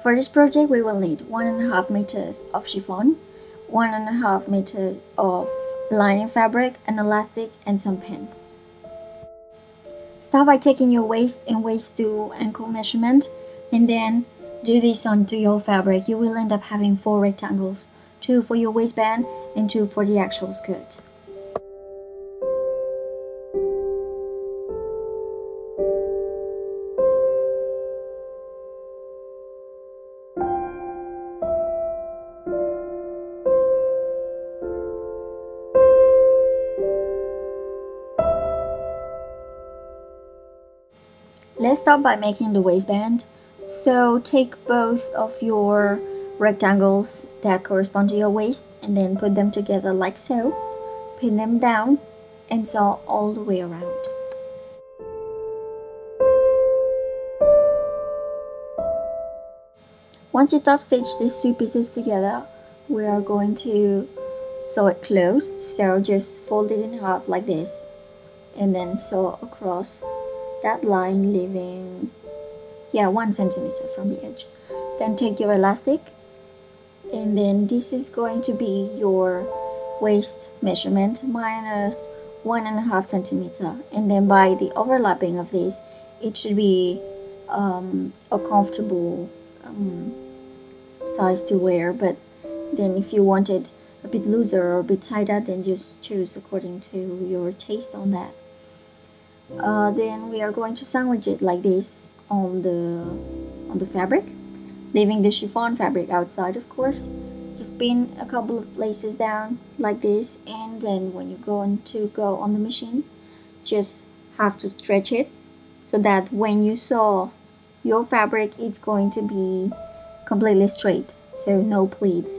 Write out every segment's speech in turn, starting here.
For this project, we will need 1.5 meters of chiffon, 1.5 meters of lining fabric, an elastic, and some pins. Start by taking your waist and waist to ankle measurement, and then do this onto your fabric. You will end up having 4 rectangles, 2 for your waistband and 2 for the actual skirt. Let's start by making the waistband. So take both of your rectangles that correspond to your waist and then put them together like so. Pin them down and sew all the way around. Once you top stitch these 2 pieces together, we are going to sew it closed. So just fold it in half like this and then sew across that line, leaving 1 centimeter from the edge. Then take your elastic, and then this is going to be your waist measurement minus 1.5 centimeter, and then by the overlapping of this, it should be a comfortable size to wear. But then if you want it a bit looser or a bit tighter, then just choose according to your taste on that. Then we are going to sandwich it like this on the fabric, leaving the chiffon fabric outside, of course. Just pin a couple of places down like this, and then when you're going to go on the machine, just have to stretch it so that when you sew your fabric, it's going to be completely straight, so no pleats.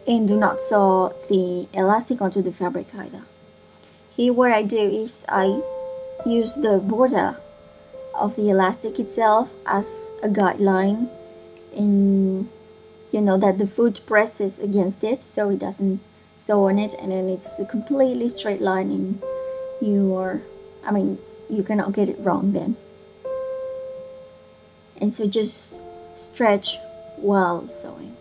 And do not sew the elastic onto the fabric either. Here what I do is I use the border of the elastic itself as a guideline, and you know that the foot presses against it so it doesn't sew on it, and then it's a completely straight line, and you cannot get it wrong then. And so just stretch while sewing.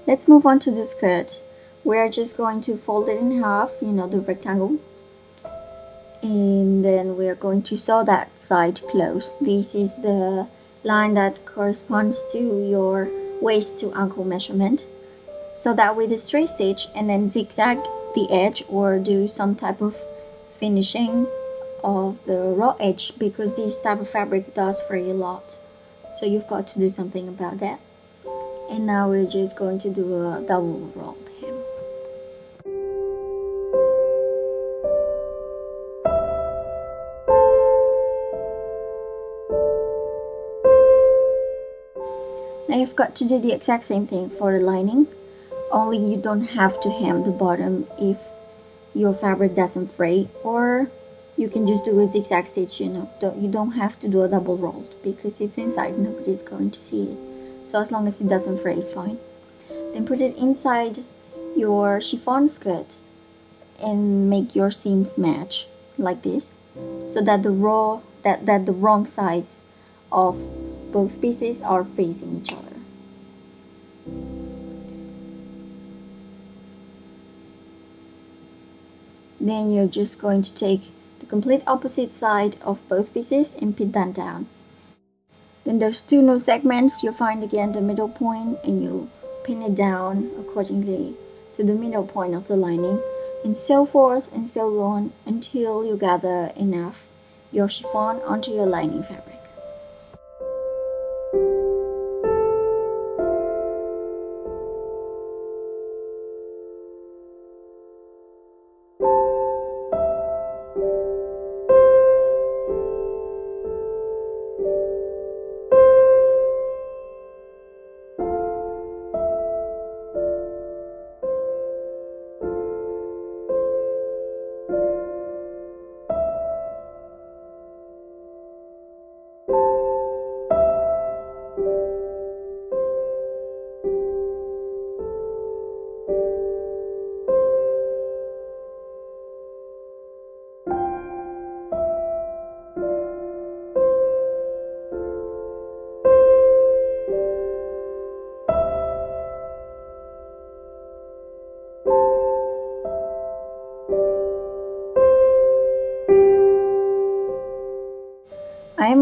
Let's move on to the skirt. We are just going to fold it in half, the rectangle, and then we are going to sew that side close. This is the line that corresponds to your waist to ankle measurement. So that with a straight stitch and then zigzag the edge or do some type of finishing of the raw edge, because this type of fabric does fray a lot, so you've got to do something about that. And now we're just going to do a double rolled hem. Now you've got to do the exact same thing for the lining, only you don't have to hem the bottom if your fabric doesn't fray, or you can just do a zigzag stitch. You don't have to do a double roll because it's inside, nobody's going to see it. So as long as it doesn't fray, it's fine. Then put it inside your chiffon skirt and make your seams match like this, so that the wrong sides of both pieces are facing each other. Then you're just going to take the complete opposite side of both pieces and pin that down. Then those 2 new segments, you find again the middle point and you pin it down accordingly to the middle point of the lining, and so forth and so on until you gather enough your chiffon onto your lining fabric.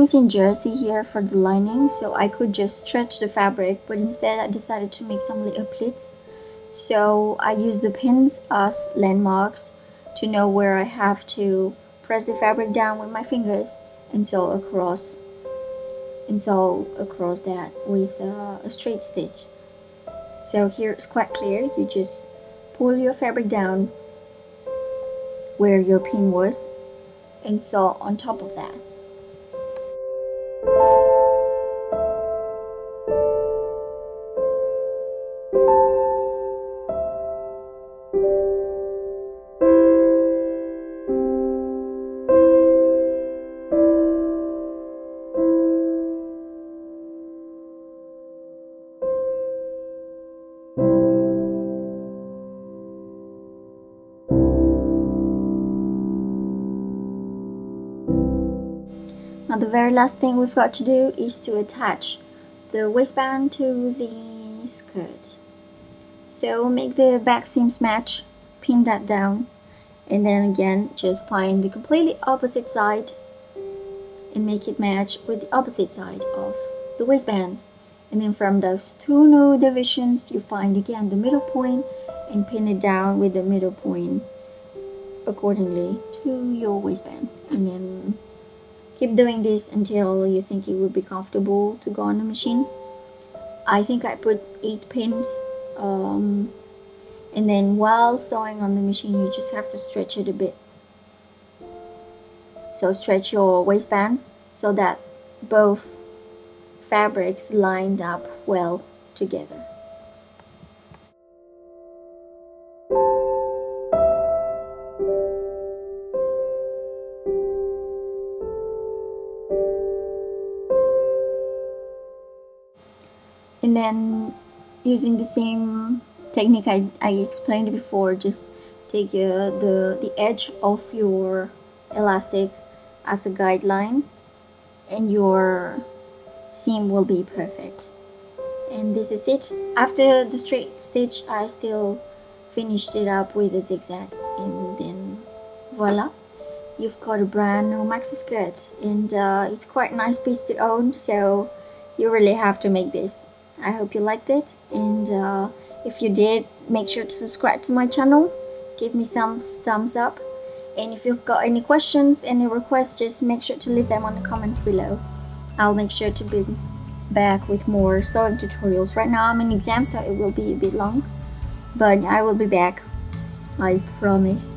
missing jersey here for the lining, so I could just stretch the fabric, but instead I decided to make some little pleats. So I use the pins as landmarks to know where I have to press the fabric down with my fingers and sew across that with a straight stitch. So here it's quite clear. You just pull your fabric down where your pin was and sew on top of that. Now the very last thing we've got to do is to attach the waistband to the skirt. So make the back seams match, pin that down, and then again just find the completely opposite side and make it match with the opposite side of the waistband. And then from those two new divisions you find again the middle point and pin it down with the middle point accordingly to your waistband. And then keep doing this until you think it would be comfortable to go on the machine. I think I put 8 pins, and then while sewing on the machine you just have to stretch it a bit. So stretch your waistband so that both fabrics lined up well together. And then using the same technique I explained before, just take the edge of your elastic as a guideline and your seam will be perfect. And this is it. After the straight stitch I still finished it up with a zigzag, and then voila, you've got a brand new maxi skirt. And it's quite a nice piece to own, so you really have to make this. I hope you liked it, and if you did, make sure to subscribe to my channel, give me some thumbs up, and if you've got any questions, any requests, just make sure to leave them on the comments below. I'll make sure to be back with more sewing tutorials. Right now I'm in exam, so it will be a bit long, but I will be back, I promise.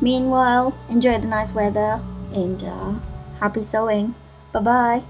Meanwhile, enjoy the nice weather and happy sewing. Bye bye.